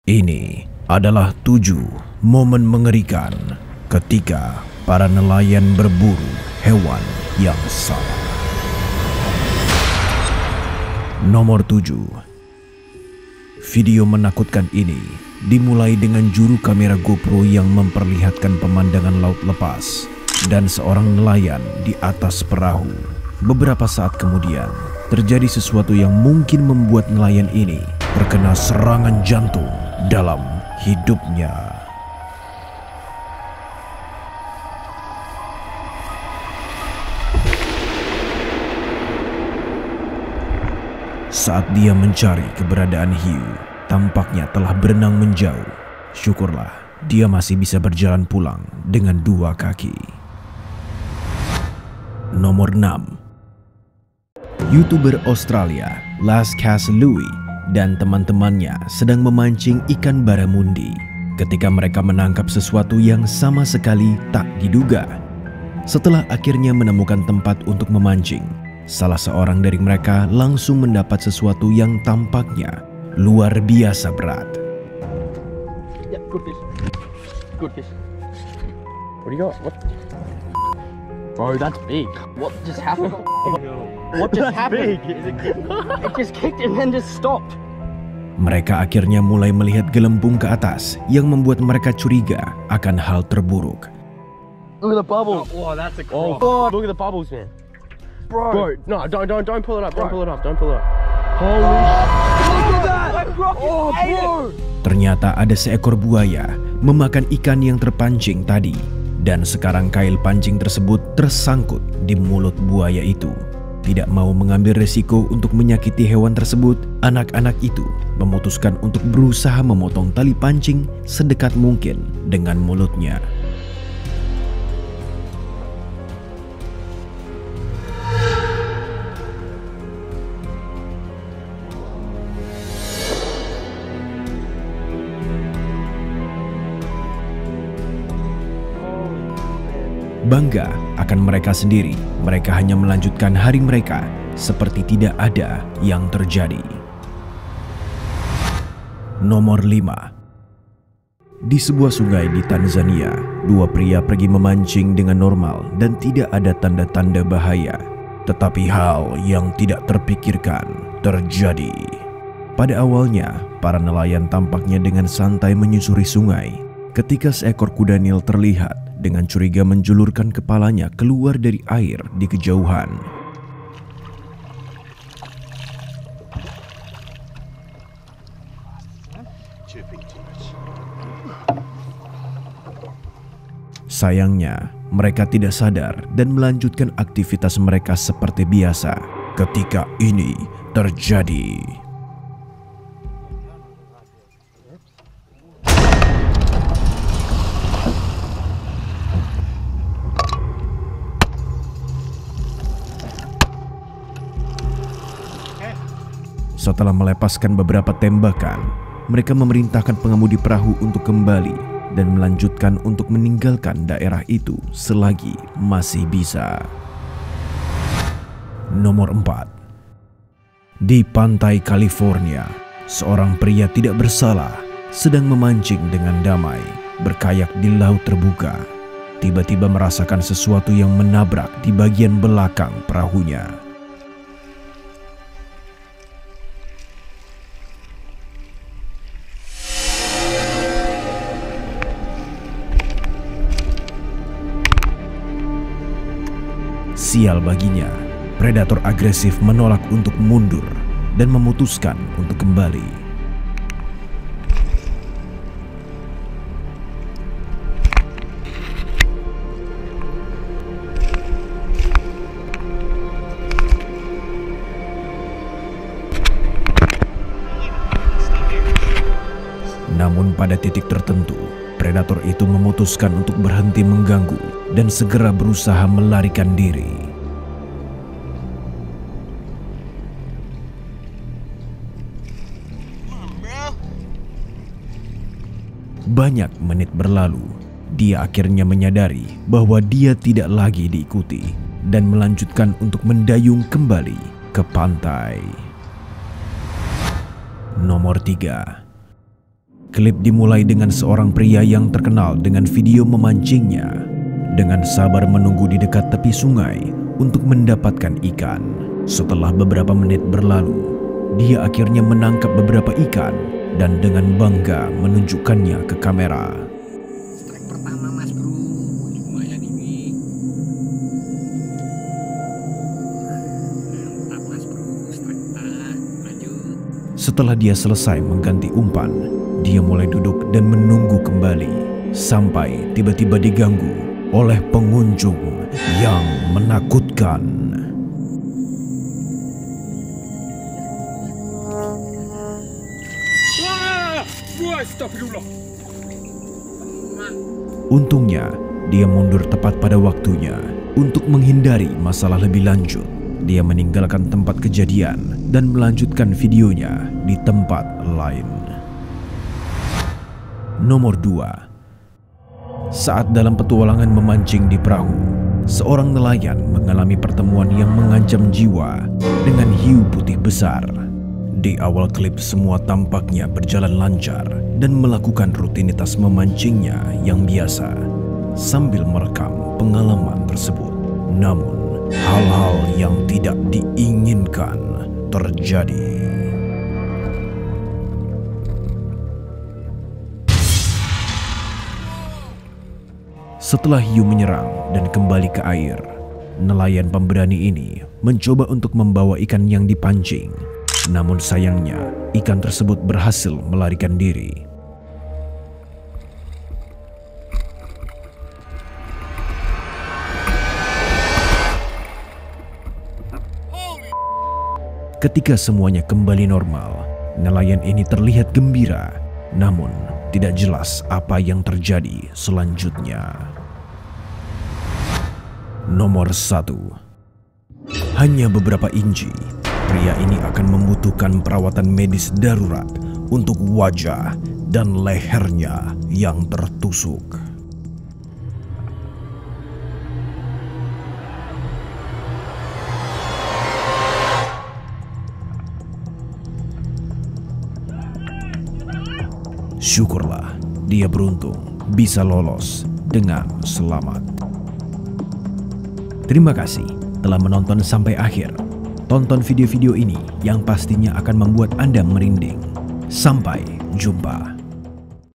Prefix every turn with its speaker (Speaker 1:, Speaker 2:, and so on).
Speaker 1: Ini adalah 7 momen mengerikan ketika para nelayan berburu hewan yang salah. Nomor 7. Video menakutkan ini dimulai dengan juru kamera GoPro yang memperlihatkan pemandangan laut lepas dan seorang nelayan di atas perahu. Beberapa saat kemudian, terjadi sesuatu yang mungkin membuat nelayan ini terkena serangan jantung dalam hidupnya. Saat dia mencari keberadaan hiu, tampaknya telah berenang menjauh. Syukurlah, dia masih bisa berjalan pulang dengan 2 kaki. Nomor 6. YouTuber Australia Last Cast Louis dan teman-temannya sedang memancing ikan barramundi ketika mereka menangkap sesuatu yang sama sekali tak diduga. Setelah akhirnya menemukan tempat untuk memancing, salah seorang dari mereka langsung mendapat sesuatu yang tampaknya luar biasa berat.
Speaker 2: Yeah, good fish. Good fish. What do you got? What? Bro, that's big. What just happened? What just happened? It just kicked and then just stopped.
Speaker 1: Mereka akhirnya mulai melihat gelembung ke atas yang membuat mereka curiga akan hal terburuk.
Speaker 2: Look at the bubbles.
Speaker 3: Oh, that's a
Speaker 2: Oh,
Speaker 3: crop.
Speaker 2: look at the bubbles, man.
Speaker 3: Bro,
Speaker 2: No, don't pull it up. Don't
Speaker 3: Bro.
Speaker 2: pull it up. Don't pull it up. Holy
Speaker 3: look at that!
Speaker 2: Oh, bro!
Speaker 1: Ternyata ada seekor buaya memakan ikan yang terpancing tadi, dan sekarang kail pancing tersebut tersangkut di mulut buaya itu. Tidak mau mengambil resiko untuk menyakiti hewan tersebut, anak-anak itu memutuskan untuk berusaha memotong tali pancing sedekat mungkin dengan mulutnya. Bangga akan mereka sendiri, mereka hanya melanjutkan hari mereka seperti tidak ada yang terjadi. Nomor 5. Di sebuah sungai di Tanzania, 2 pria pergi memancing dengan normal dan tidak ada tanda-tanda bahaya. Tetapi hal yang tidak terpikirkan terjadi. Pada awalnya, para nelayan tampaknya dengan santai menyusuri sungai ketika seekor kuda Nil terlihat dengan curiga menjulurkan kepalanya keluar dari air di kejauhan. Sayangnya, mereka tidak sadar dan melanjutkan aktivitas mereka seperti biasa ketika ini terjadi. Setelah melepaskan beberapa tembakan, mereka memerintahkan pengemudi perahu untuk kembali dan melanjutkan untuk meninggalkan daerah itu selagi masih bisa. Nomor 4. Di pantai California, seorang pria tidak bersalah sedang memancing dengan damai, berkayak di laut terbuka. Tiba-tiba merasakan sesuatu yang menabrak di bagian belakang perahunya. Sial baginya, predator agresif menolak untuk mundur dan memutuskan untuk kembali. Namun pada titik tertentu, predator itu memutuskan untuk berhenti mengganggu dan segera berusaha melarikan diri. Banyak menit berlalu, dia akhirnya menyadari bahwa dia tidak lagi diikuti dan melanjutkan untuk mendayung kembali ke pantai. Nomor 3. Klip dimulai dengan seorang pria yang terkenal dengan video memancingnya. Dengan sabar menunggu di dekat tepi sungai untuk mendapatkan ikan. Setelah beberapa menit berlalu, dia akhirnya menangkap beberapa ikan dan dengan bangga menunjukkannya ke kamera.
Speaker 4: Strike pertama mas bro, lumayan ini. Mantap mas bro, strike lanjut.
Speaker 1: Setelah dia selesai mengganti umpan, dia mulai duduk dan menunggu kembali sampai tiba-tiba diganggu oleh pengunjung yang menakutkan. Untungnya, dia mundur tepat pada waktunya untuk menghindari masalah lebih lanjut. Dia meninggalkan tempat kejadian dan melanjutkan videonya di tempat lain. Nomor 2. Saat dalam petualangan memancing di perahu, seorang nelayan mengalami pertemuan yang mengancam jiwa dengan hiu putih besar. Di awal klip semua tampaknya berjalan lancar dan melakukan rutinitas memancingnya yang biasa sambil merekam pengalaman tersebut. Namun, hal-hal yang tidak diinginkan terjadi. Setelah hiu menyerang dan kembali ke air, nelayan pemberani ini mencoba untuk membawa ikan yang dipancing. Namun sayangnya, ikan tersebut berhasil melarikan diri. Ketika semuanya kembali normal, nelayan ini terlihat gembira. Namun, tidak jelas apa yang terjadi selanjutnya. Nomor 1. Hanya beberapa inci. Pria ini akan membutuhkan perawatan medis darurat untuk wajah dan lehernya yang tertusuk. Syukurlah dia beruntung bisa lolos dengan selamat. Terima kasih telah menonton sampai akhir. Tonton video-video ini yang pastinya akan membuat Anda merinding. Sampai jumpa.